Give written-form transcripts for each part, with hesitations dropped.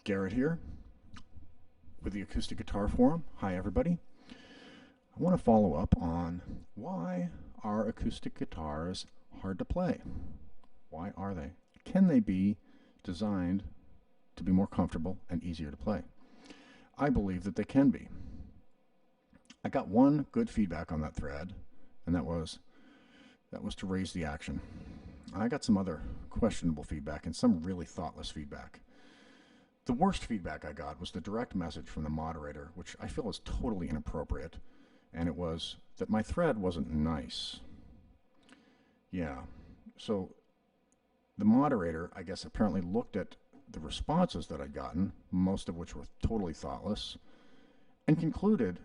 Garrett here with the Acoustic Guitar Forum. Hi, everybody. I want to follow up on why are acoustic guitars hard to play? Why are they? Can they be designed to be more comfortable and easier to play? I believe that they can be. I got one good feedback on that thread, and that was to raise the action. I got some other questionable feedback and some really thoughtless feedback. The worst feedback I got was the direct message from the moderator, which I feel is totally inappropriate, and it was that my thread wasn't nice. Yeah, so the moderator, I guess, apparently looked at the responses that I'd gotten, most of which were totally thoughtless, and concluded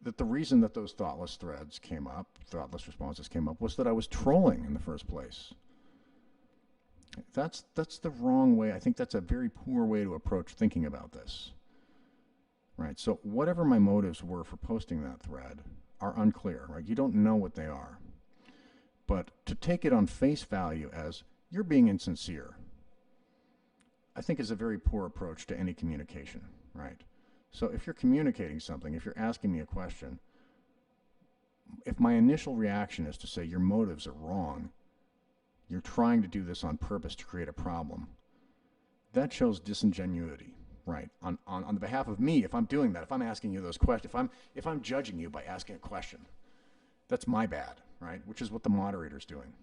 that the reason that those thoughtless responses came up, was that I was trolling in the first place. That's the wrong way. I think that's a very poor way to approach thinking about this. Right, so whatever my motives were for posting that thread are unclear, right? You don't know what they are. But to take it on face value as you're being insincere, I think is a very poor approach to any communication, right? So if you're communicating something, if you're asking me a question, if my initial reaction is to say your motives are wrong, you're trying to do this on purpose to create a problem, that shows disingenuity, right? On the behalf of me, if I'm doing that, if I'm asking you those questions, if I'm judging you by asking a question, that's my bad, right? Which is what the moderator's doing,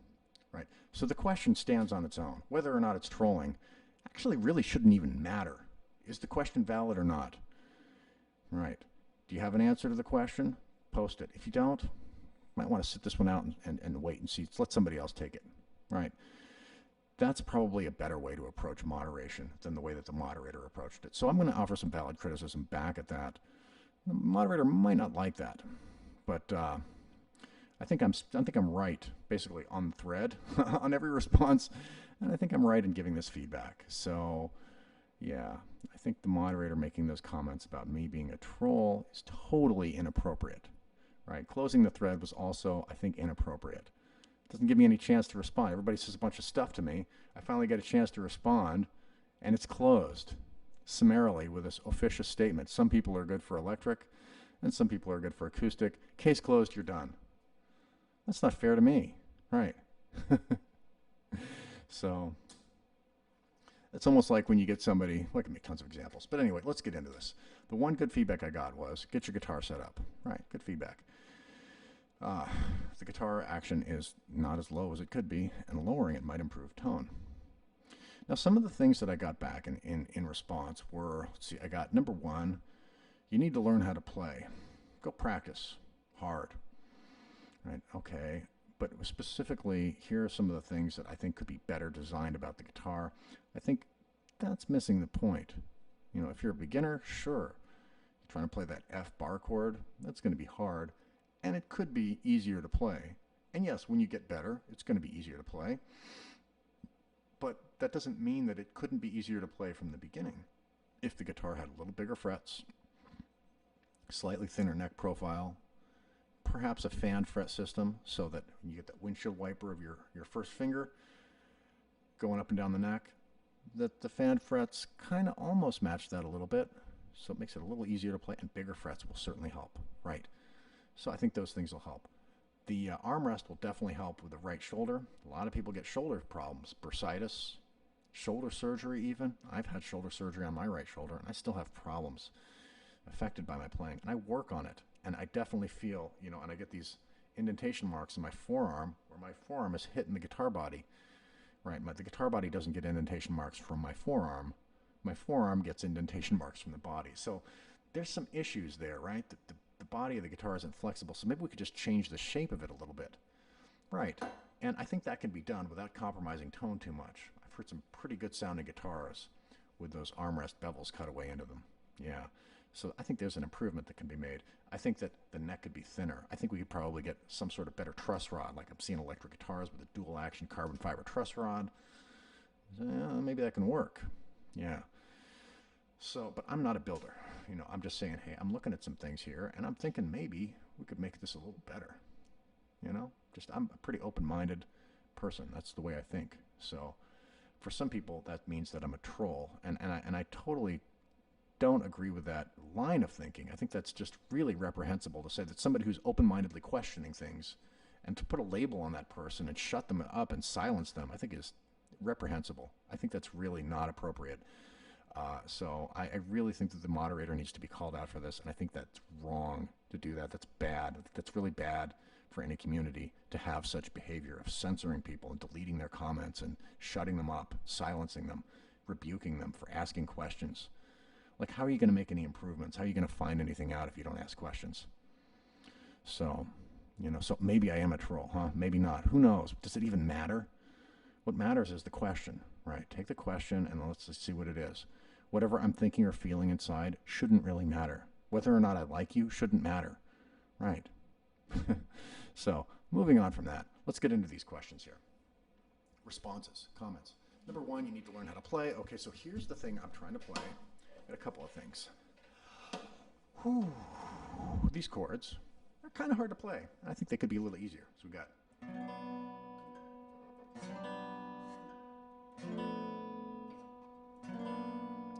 right? So the question stands on its own. Whether or not it's trolling actually really shouldn't even matter. Is the question valid or not? Right. Do you have an answer to the question? Post it. If you don't, might want to sit this one out and wait and see. Let somebody else take it. Right. That's probably a better way to approach moderation than the way that the moderator approached it. So I'm going to offer some valid criticism back at that. The moderator might not like that, but I think I'm right basically on the thread on every response, and I think I'm right in giving this feedback. So yeah, I think the moderator making those comments about me being a troll is totally inappropriate. Right? Closing the thread was also, I think, inappropriate. Doesn't give me any chance to respond. Everybody says a bunch of stuff to me. I finally get a chance to respond, and it's closed summarily with this officious statement. Some people are good for electric, and some people are good for acoustic. Case closed, you're done. That's not fair to me, right? So it's almost like when you get somebody, I can make tons of examples. But anyway, let's get into this. The one good feedback I got was, get your guitar set up. Right, good feedback. The guitar action is not as low as it could be, and lowering it might improve tone. Now, some of the things that I got back in response were, let's see, I got number one, you need to learn how to play. Go practice hard. Right, okay, but specifically, here are some of the things that I think could be better designed about the guitar. I think that's missing the point. You know, if you're a beginner, sure, you're trying to play that F bar chord, that's going to be hard. And it could be easier to play. And yes, when you get better, it's going to be easier to play. But that doesn't mean that it couldn't be easier to play from the beginning. If the guitar had a little bigger frets, slightly thinner neck profile, perhaps a fan fret system so that you get that windshield wiper of your first finger going up and down the neck, that the fan frets kind of almost match that a little bit. So it makes it a little easier to play, and bigger frets will certainly help, right? So I think those things will help. The armrest will definitely help with the right shoulder. A lot of people get shoulder problems, bursitis, shoulder surgery even. I've had shoulder surgery on my right shoulder, and I still have problems affected by my playing. And I work on it, and I definitely feel, and I get these indentation marks in my forearm, where my forearm is hitting the guitar body. Right, the guitar body doesn't get indentation marks from my forearm. My forearm gets indentation marks from the body. So there's some issues there, right? The body of the guitar isn't flexible, so maybe we could just change the shape of it a little bit. Right, and I think that can be done without compromising tone too much. I've heard some pretty good sounding guitars with those armrest bevels cut away into them. Yeah, so I think there's an improvement that can be made. I think that the neck could be thinner. I think we could probably get some sort of better truss rod, like I'm seeing electric guitars with a dual action carbon fiber truss rod. Maybe that can work. Yeah. So, but I'm not a builder. I'm just saying, hey, I'm looking at some things here, and I'm thinking maybe we could make this a little better. I'm a pretty open-minded person. That's the way I think. So for some people, that means that I'm a troll. And I totally don't agree with that line of thinking. I think that's just really reprehensible to say that somebody who's open-mindedly questioning things and to put a label on that person and shut them up and silence them, I think is reprehensible. I think that's really not appropriate. So I really think that the moderator needs to be called out for this, and I think that's wrong to do that. That's bad. That's really bad for any community to have such behavior of censoring people and deleting their comments and shutting them up, silencing them, rebuking them for asking questions. Like, how are you going to make any improvements? How are you going to find anything out if you don't ask questions? So, so maybe I am a troll, huh? Maybe not. Who knows? Does it even matter? What matters is the question, right? Take the question and let's just see what it is. Whatever I'm thinking or feeling inside shouldn't really matter. Whether or not I like you shouldn't matter, right? So, moving on from that, let's get into these questions here. Responses, comments. Number one, you need to learn how to play. Okay, so here's the thing I'm trying to play. Got a couple of things. Whew. These chords are kind of hard to play. I think they could be a little easier. So we got...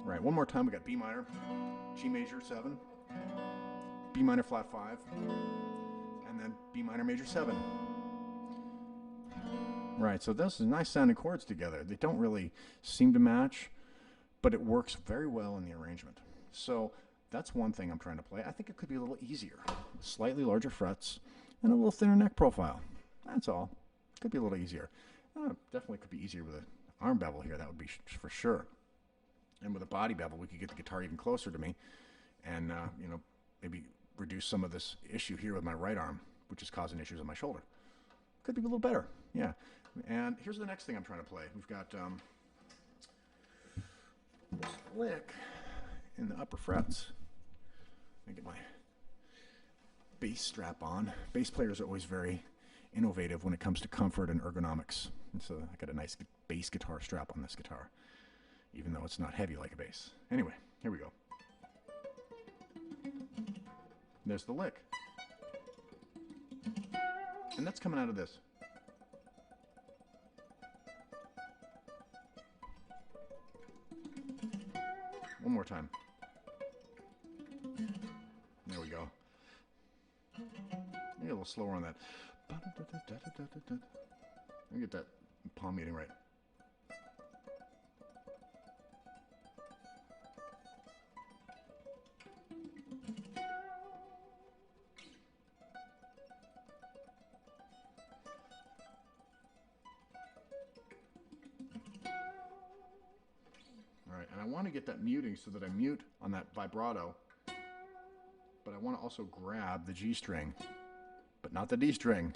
Right, one more time. We got B minor, G major 7, B minor flat 5, and then B minor major 7. Right, so those are nice sounding chords together. They don't really seem to match, but it works very well in the arrangement. So that's one thing I'm trying to play. I think it could be a little easier. Slightly larger frets and a little thinner neck profile. That's all. Could be a little easier. Definitely could be easier with an arm bevel here. That would be for sure. And with a body bevel, we could get the guitar even closer to me and, maybe reduce some of this issue here with my right arm, which is causing issues on my shoulder. Could be a little better, yeah. And here's the next thing I'm trying to play. We've got this lick in the upper frets. Let me get my bass strap on. Bass players are always very innovative when it comes to comfort and ergonomics. And so I got a nice bass guitar strap on this guitar, even though it's not heavy like a bass. Anyway, here we go. There's the lick. And that's coming out of this. One more time. There we go. Maybe a little slower on that. Let me get that palm muting right. And I want to get that muting so that I mute on that vibrato, but I want to also grab the G string, but not the D string.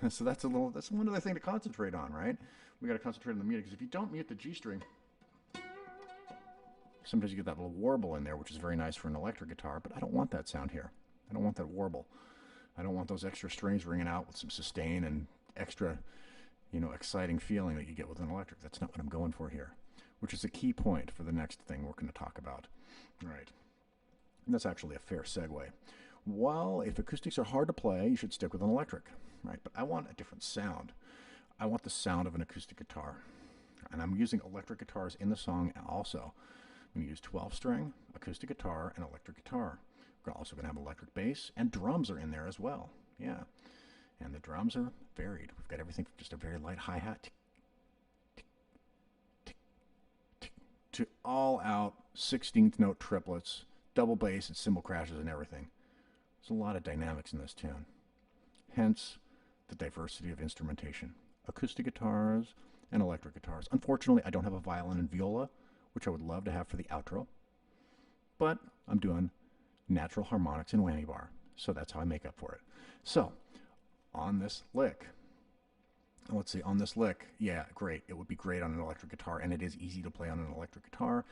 So that's one other thing to concentrate on, right? We got to concentrate on the muting, because if you don't mute the G string, sometimes you get that little warble in there, which is very nice for an electric guitar, but I don't want that sound here. I don't want that warble. I don't want those extra strings ringing out with some sustain and extra, exciting feeling that you get with an electric. That's not what I'm going for here, which is a key point for the next thing we're going to talk about. All right. And that's actually a fair segue. While if acoustics are hard to play, you should stick with an electric, right? But I want a different sound. I want the sound of an acoustic guitar. And I'm using electric guitars in the song also. I'm going to use 12-string, acoustic guitar, and electric guitar. We're also going to have electric bass, and drums are in there as well. Yeah. And the drums are varied. We've got everything from just a very light hi-hat to all-out 16th note triplets, double bass and cymbal crashes and everything. There's a lot of dynamics in this tune. Hence, the diversity of instrumentation. Acoustic guitars and electric guitars. Unfortunately, I don't have a violin and viola, which I would love to have for the outro. But I'm doing natural harmonics and whammy bar, so that's how I make up for it. So, on this lick, let's see, on this lick, yeah, great. It would be great on an electric guitar, and it is easy to play on an electric guitar.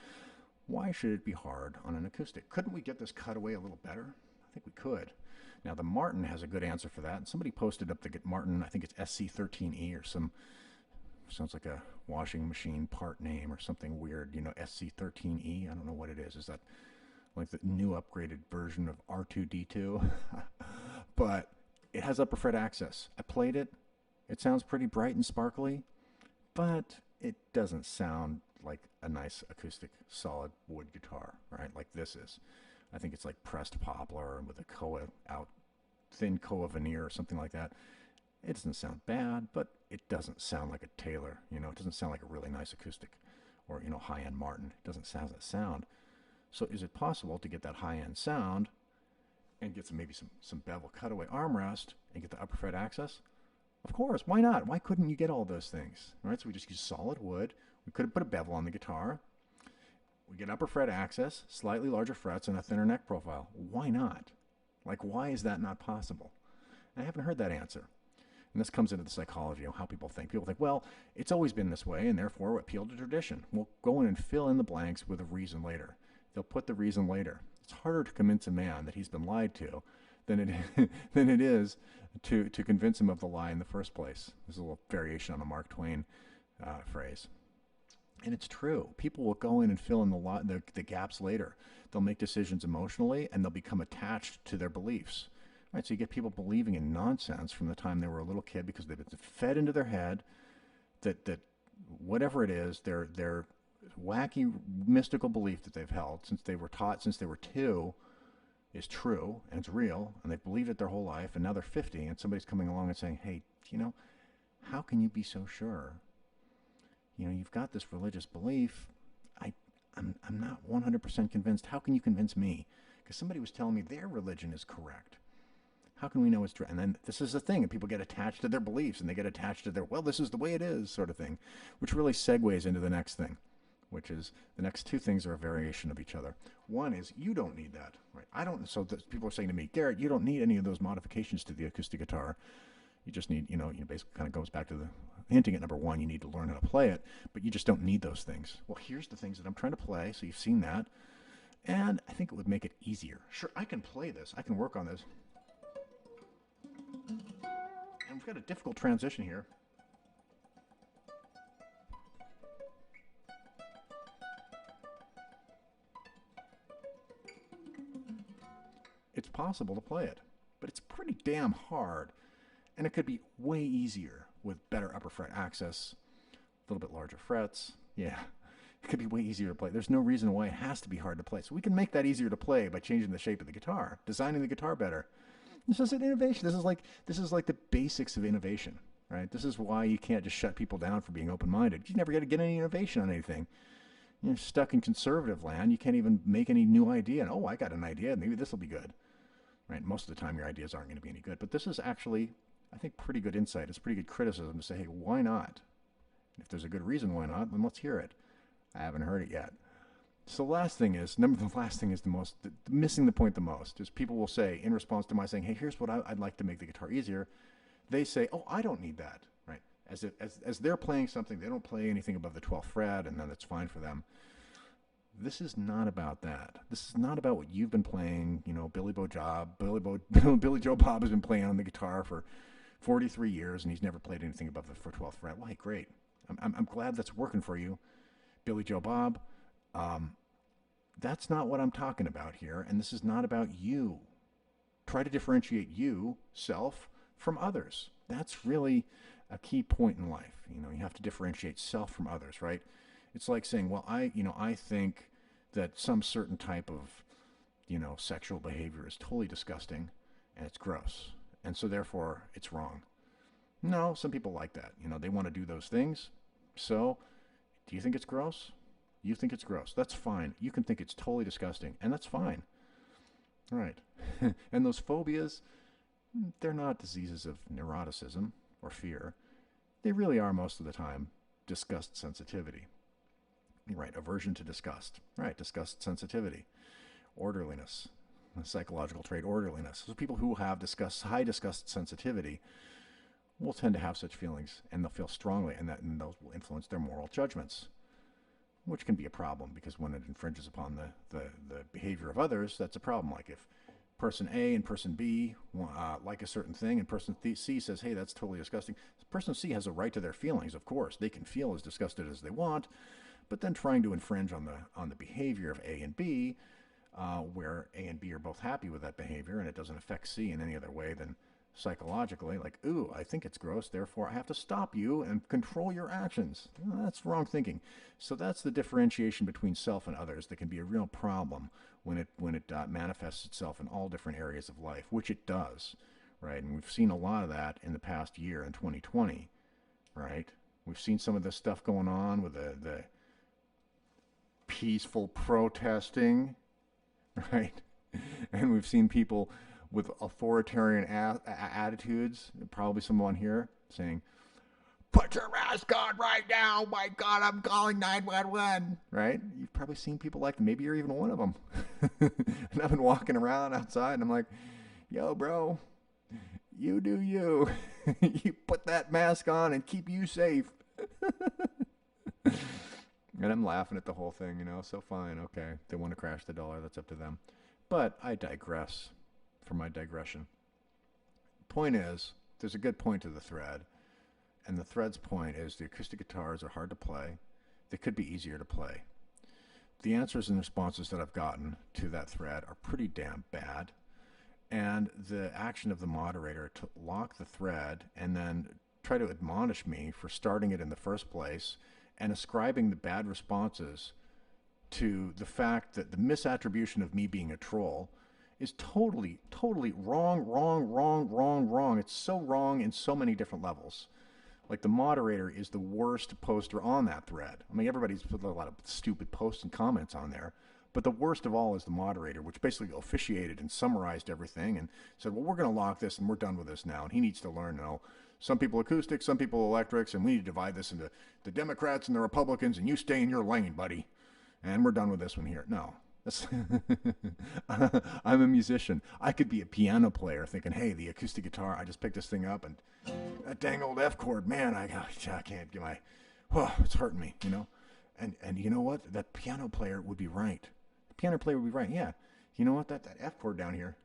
Why should it be hard on an acoustic? Couldn't we get this cutaway a little better? I think we could. Now, the Martin has a good answer for that. And somebody posted up the Martin, I think it's SC13E or some, sounds like a washing machine part name or something weird, SC13E. I don't know what it is. Is that like the new upgraded version of R2D2? But it has upper fret access. I played it. It sounds pretty bright and sparkly, but it doesn't sound like a nice acoustic solid wood guitar, right? Like this is. I think it's like pressed poplar with a thin koa veneer or something like that. It doesn't sound bad, but it doesn't sound like a Taylor. It doesn't sound like a really nice acoustic or, high-end Martin. It doesn't sound that sound. So is it possible to get that high-end sound and get maybe some bevel cutaway armrest and get the upper fret access? Of course, why not? Why couldn't you get all those things? All right, so we just use solid wood. We could have put a bevel on the guitar. We get upper fret access, slightly larger frets, and a thinner neck profile. Why not? Like, why is that not possible? I haven't heard that answer. And this comes into the psychology of how people think. People think, well, it's always been this way, and therefore appeal to tradition. We'll go in and fill in the blanks with a reason later. They'll put the reason later. It's harder to convince a man that he's been lied to than it is to convince him of the lie in the first place. There's a little variation on a Mark Twain phrase. And it's true. People will go in and fill in the gaps later. They'll make decisions emotionally, and they'll become attached to their beliefs. Right, so you get people believing in nonsense from the time they were a little kid because they've been fed into their head that whatever it is, their wacky mystical belief that they've held since they were taught since they were 2 is true and it's real, and they've believed it their whole life, and now they're 50 and somebody's coming along and saying, hey, how can you be so sure? You've got this religious belief. I'm not 100% convinced. How can you convince me? Because somebody was telling me their religion is correct. How can we know it's true? And then this is the thing, and people get attached to their beliefs, and they get attached to their, well, this is the way it is, sort of thing, which really segues into the next thing, which is the next 2 things are a variation of each other. One is you don't need that, right? I don't. So people are saying to me, Garrett, you don't need any of those modifications to the acoustic guitar. You just need, basically kind of goes back to the hinting at number 1, you need to learn how to play it, but you just don't need those things. Well, here's the things that I'm trying to play, so you've seen that, and I think it would make it easier. Sure, I can play this. I can work on this. And we've got a difficult transition here. It's possible to play it, but it's pretty damn hard. And it could be way easier with better upper fret access, a little bit larger frets. Yeah, it could be way easier to play. There's no reason why it has to be hard to play. So we can make that easier to play by changing the shape of the guitar, designing the guitar better. This is an innovation. This is like the basics of innovation, right? This is why you can't just shut people down for being open-minded. You never get to get any innovation on anything. You're stuck in conservative land. You can't even make any new idea. And, I got an idea. Maybe this will be good, right? Most of the time, your ideas aren't going to be any good. But this is actually, I think, pretty good insight. It's pretty good criticism to say, hey, why not? If there's a good reason why not, then let's hear it. I haven't heard it yet. So the last thing is missing the point the most is people will say in response to my saying, hey, here's what I'd like to make the guitar easier. They say, oh, I don't need that, right? As they're playing something, they don't play anything above the 12th fret, and then it's fine for them. This is not about that. This is not about what you've been playing. Billy Joe Bob has been playing on the guitar for 43 years, and he's never played anything above the 12th fret. Well, hey, great. I'm glad that's working for you, Billy Joe Bob. That's not what I'm talking about here, and this is not about you. Try to differentiate you, self, from others. That's really a key point in life. You have to differentiate self from others, right? It's like saying, well, I think that some certain type of, sexual behavior is totally disgusting and it's gross, and so therefore it's wrong. No, some people like that. They want to do those things. So, do you think it's gross? You think it's gross. That's fine. You can think it's totally disgusting, and that's fine. Right. And those phobias, they're not diseases of neuroticism or fear. They really are most of the time disgust sensitivity. Right. Aversion to disgust. Right. Disgust sensitivity. Orderliness. A psychological trait, orderliness. So people who have high disgust sensitivity will tend to have such feelings, and they'll feel strongly, and those will influence their moral judgments, which can be a problem because when it infringes upon the behavior of others, that's a problem. Like if person A and person B like a certain thing, and person C says, hey, that's totally disgusting. Person C has a right to their feelings, of course. They can feel as disgusted as they want, but then trying to infringe on the behavior of A and B, where A and B are both happy with that behavior and it doesn't affect C in any other way than psychologically, like, ooh, I think it's gross, therefore I have to stop you and control your actions. Well, that's wrong thinking. So that's the differentiation between self and others that can be a real problem when it manifests itself in all different areas of life, which it does, right? And we've seen a lot of that in the past year in 2020, right? We've seen some of this stuff going on with the peaceful protesting, right? And we've seen people with authoritarian attitudes, probably someone here saying, "Put your mask on right now. My God, I'm calling 911." Right? You've probably seen people like that. Maybe you're even one of them. And I've been walking around outside and I'm like, yo, bro, you do you. You put that mask on and keep you safe. And I'm laughing at the whole thing, so fine, okay. They want to crash the dollar, that's up to them. But I digress from my digression. Point is, there's a good point to the thread. And the thread's point is the acoustic guitars are hard to play. They could be easier to play. The answers and responses that I've gotten to that thread are pretty damn bad. And the action of the moderator to lock the thread and then try to admonish me for starting it in the first place and ascribing the bad responses to the fact that the misattribution of me being a troll is totally, totally wrong, wrong, wrong, wrong, wrong. It's so wrong in so many different levels. Like, the moderator is the worst poster on that thread. I mean, everybody's put a lot of stupid posts and comments on there, but the worst of all is the moderator, which basically officiated and summarized everything and said, well, we're going to lock this and we're done with this now. And he needs to learn, some people acoustic, some people electrics, and we need to divide this into the Democrats and the Republicans, and you stay in your lane, buddy. And we're done with this one here. No. I'm a musician. I could be a piano player thinking, hey, the acoustic guitar, I just picked this thing up and that dang old F chord, man, I can't get it's hurting me, And you know what? That piano player would be right. The piano player would be right, yeah. You know what? That F chord down here,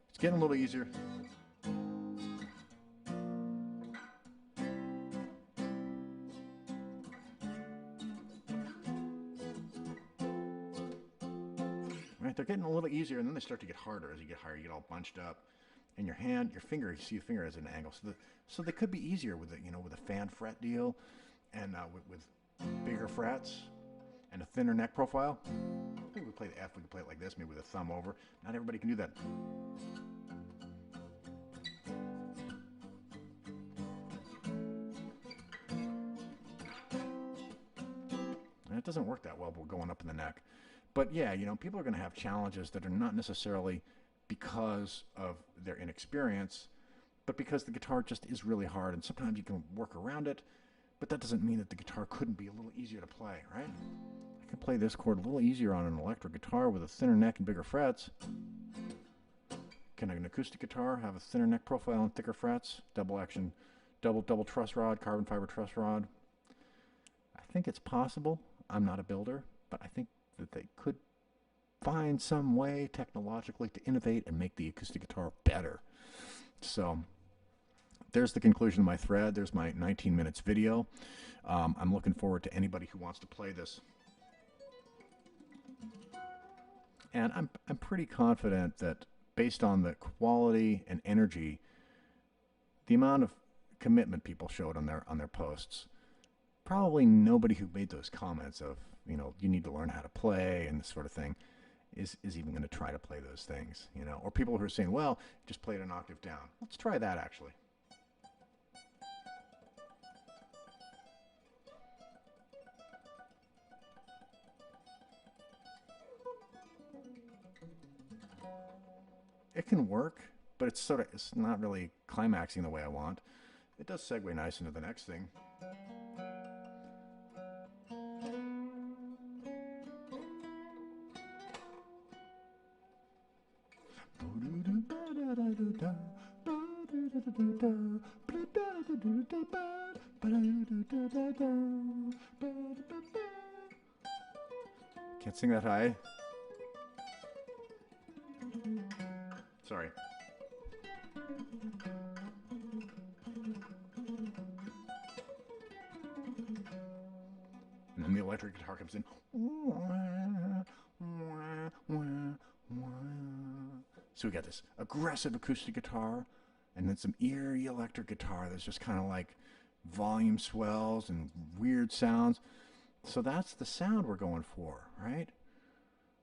it's getting a little easier. Right? They're getting a little easier, and then they start to get harder as you get higher. You get all bunched up, and your finger, you see the finger has an angle. So they could be easier with with a fan fret deal, and with bigger frets and a thinner neck profile. Maybe we play the F. We could play it like this, maybe with a thumb over. Not everybody can do that. And it doesn't work that well going up in the neck. But yeah, people are going to have challenges that are not necessarily because of their inexperience, but because the guitar just is really hard, and sometimes you can work around it, but that doesn't mean that the guitar couldn't be a little easier to play, right? I can play this chord a little easier on an electric guitar with a thinner neck and bigger frets. Can an acoustic guitar have a thinner neck profile and thicker frets? Double action, double truss rod, carbon fiber truss rod. I think it's possible. I'm not a builder, but I think that they could find some way technologically to innovate and make the acoustic guitar better. So there's the conclusion of my thread. There's my 19 minutes video. I'm looking forward to anybody who wants to play this. And I'm pretty confident that based on the quality and energy, the amount of commitment people showed on their posts, probably nobody who made those comments of, you need to learn how to play and this sort of thing is even going to try to play those things, or people who are saying, well, just play it an octave down. Let's try that, actually. It can work, but it's not really climaxing the way I want. It does segue nice into the next thing. Can't sing that high. Sorry. And then the electric guitar comes in. So we got this aggressive acoustic guitar, and then some eerie electric guitar that's just kind of like volume swells and weird sounds. So that's the sound we're going for, right?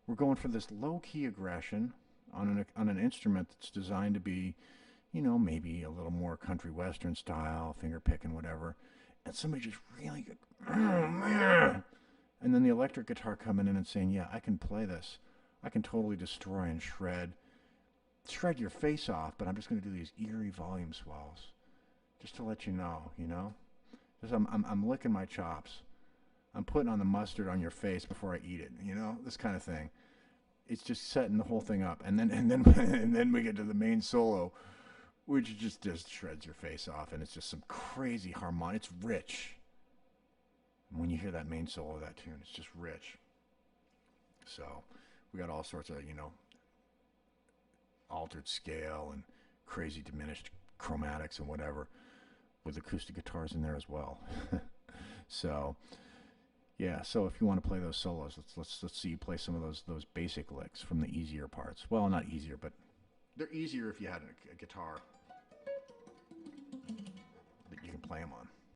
We're going for this low-key aggression on an instrument that's designed to be, you know, maybe a little more country western style, finger picking, whatever. And somebody just really good, and then the electric guitar coming in and saying, yeah, I can play this. I can totally destroy and shred your face off, but I'm just going to do these eerie volume swells just to let you know, you know? Just I'm licking my chops. I'm putting on the mustard on your face before I eat it, you know? This kind of thing. It's just setting the whole thing up. And then and then we get to the main solo, which just shreds your face off, and it's just some crazy harmonic. It's rich. And when you hear that main solo of that tune, it's just rich. So we got all sorts of, you know, altered scale and crazy diminished chromatics and whatever, with acoustic guitars in there as well. So yeah, so if you want to play those solos, let's see you play some of those basic licks from the easier parts. Well, not easier, but they're easier if you had a guitar that you can play them on.